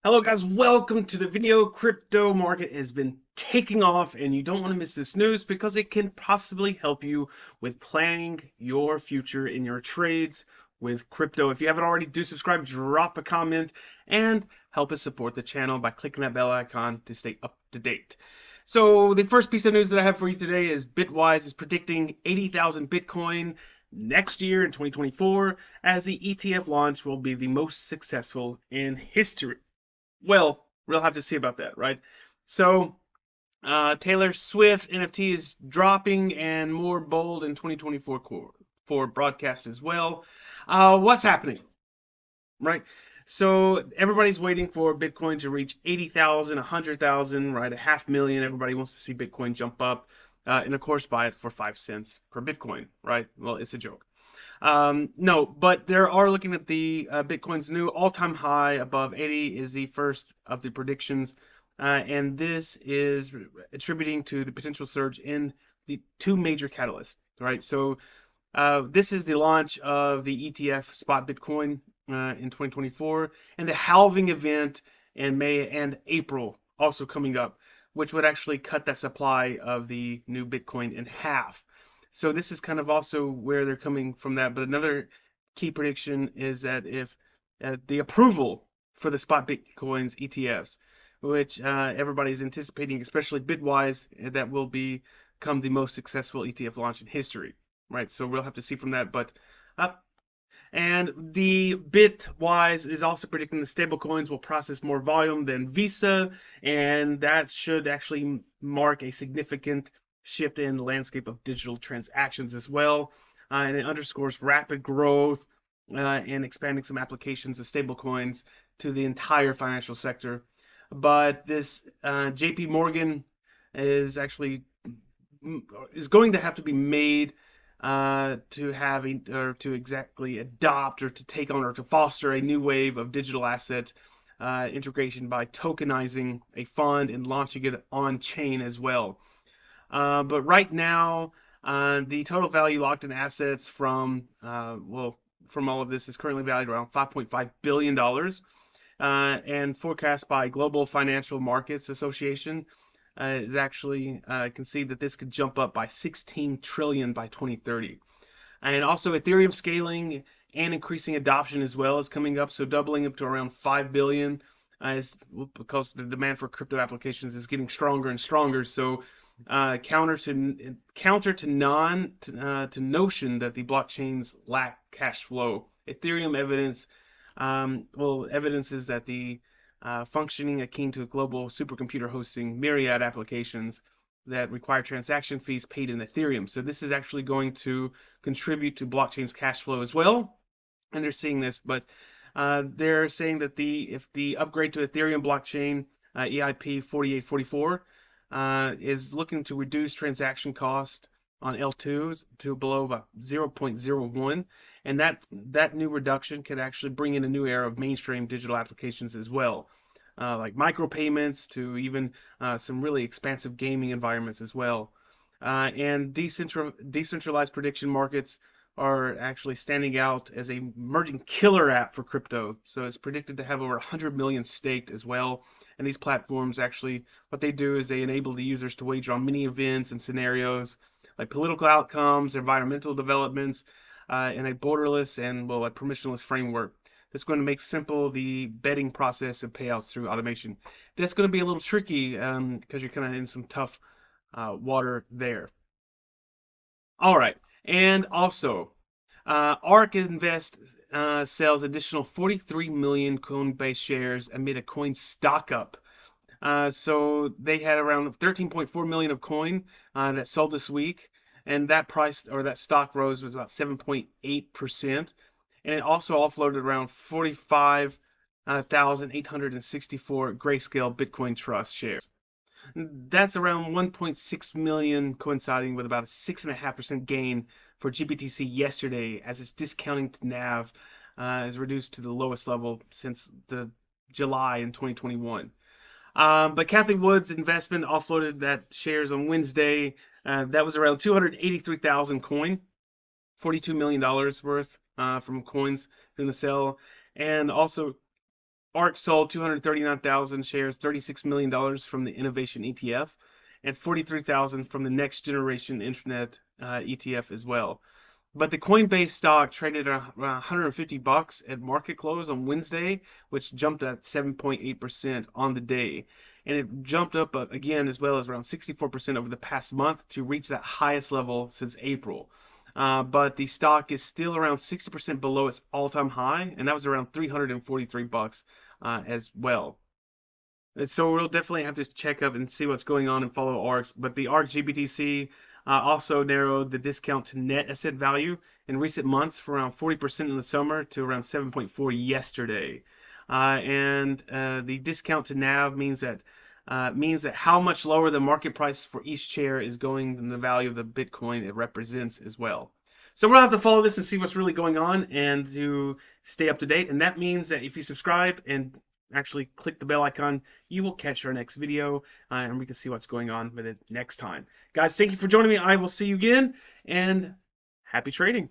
Hello guys, welcome to the video. Crypto market has been taking off and you don't want to miss this news because it can possibly help you with planning your future in your trades with crypto. If you haven't already, do subscribe, drop a comment, and help us support the channel by clicking that bell icon to stay up to date. So the first piece of news that I have for you today is Bitwise is predicting 80,000 Bitcoin next year in 2024 as the ETF launch will be the most successful in history. Well, we'll have to see about that, right? So, Taylor Swift NFT is dropping and more bold in 2024 for broadcast as well. What's happening, right? So everybody's waiting for Bitcoin to reach 80,000, 100,000, right? A half million. Everybody wants to see Bitcoin jump up, and of course buy it for 5 cents per Bitcoin, right? Well, it's a joke. No, but they are looking at the Bitcoin's new all-time high above 80 is the first of the predictions, and this is attributing to the potential surge in the two major catalysts, right? So this is the launch of the ETF spot Bitcoin in 2024, and the halving event in May and April also coming up, which would actually cut that supply of the new Bitcoin in half. So this is kind of also where they're coming from that. But another key prediction is that if the approval for the spot Bitcoins ETFs, which everybody's anticipating, especially Bitwise, that will become the most successful ETF launch in history, right? So we'll have to see from that. But and the Bitwise is also predicting the stablecoins will process more volume than Visa, and that should actually mark a significant shift in the landscape of digital transactions as well. And it underscores rapid growth and expanding some applications of stablecoins to the entire financial sector. But this JP Morgan is actually is going to have to be made to have or to exactly adopt or to take on or to foster a new wave of digital asset integration by tokenizing a fund and launching it on chain as well. But right now, the total value locked in assets from all of this is currently valued around $5.5 billion, and forecast by Global Financial Markets Association is actually can see that this could jump up by 16 trillion by 2030. And also Ethereum scaling and increasing adoption as well is coming up, so doubling up to around 5 billion is because the demand for crypto applications is getting stronger and stronger. So counter to to notion that the blockchains lack cash flow. Ethereum evidences that the functioning akin to a global supercomputer hosting myriad applications that require transaction fees paid in Ethereum. So this is actually going to contribute to blockchain's cash flow as well. And they're seeing this, but they're saying that if the upgrade to Ethereum blockchain EIP 4844 is looking to reduce transaction cost on L2s to below about 0.01, and that new reduction could actually bring in a new era of mainstream digital applications as well, like micropayments to even some really expansive gaming environments as well. And decentralized prediction markets are actually standing out as a emerging killer app for crypto. So it's predicted to have over 100 million staked as well. And these platforms actually, what they do is they enable the users to wager on many events and scenarios, like political outcomes, environmental developments, in a borderless and a permissionless framework. That's going to make simple the betting process and payouts through automation. That's going to be a little tricky because you're kind of in some tough water there. All right, and also ARK Invest sells additional 43 million Coinbase shares amid a coin stock up. So they had around 13.4 million of coin that sold this week, and that price or that stock rose was about 7.8%, and it also offloaded around 45,864 Grayscale Bitcoin Trust shares. That's around 1.6 million, coinciding with about a 6.5% gain for GBTC yesterday, as its discounting to NAV is reduced to the lowest level since the July in 2021. But Kathy Wood's investment offloaded that shares on Wednesday. That was around 283,000 coin, $42 million worth from coins in the sale. And also ARK sold 239,000 shares, $36 million from the Innovation ETF, and 43,000 from the Next Generation Internet ETF as well. But the Coinbase stock traded around $150 at market close on Wednesday, which jumped at 7.8% on the day. And it jumped up again as well as around 64% over the past month to reach that highest level since April. But the stock is still around 60% below its all-time high, and that was around $343 as well. And so we'll definitely have to check up and see what's going on and follow ARKs. But the ARK GBTC also narrowed the discount to net asset value in recent months from around 40% in the summer to around 7.4 yesterday. And the discount to NAV means that how much lower the market price for each share is going than the value of the Bitcoin it represents as well. So we'll have to follow this and see what's really going on and to stay up to date. And that means that if you subscribe and actually click the bell icon, you will catch our next video and we can see what's going on with it next time. Guys, thank you for joining me. I will see you again and happy trading.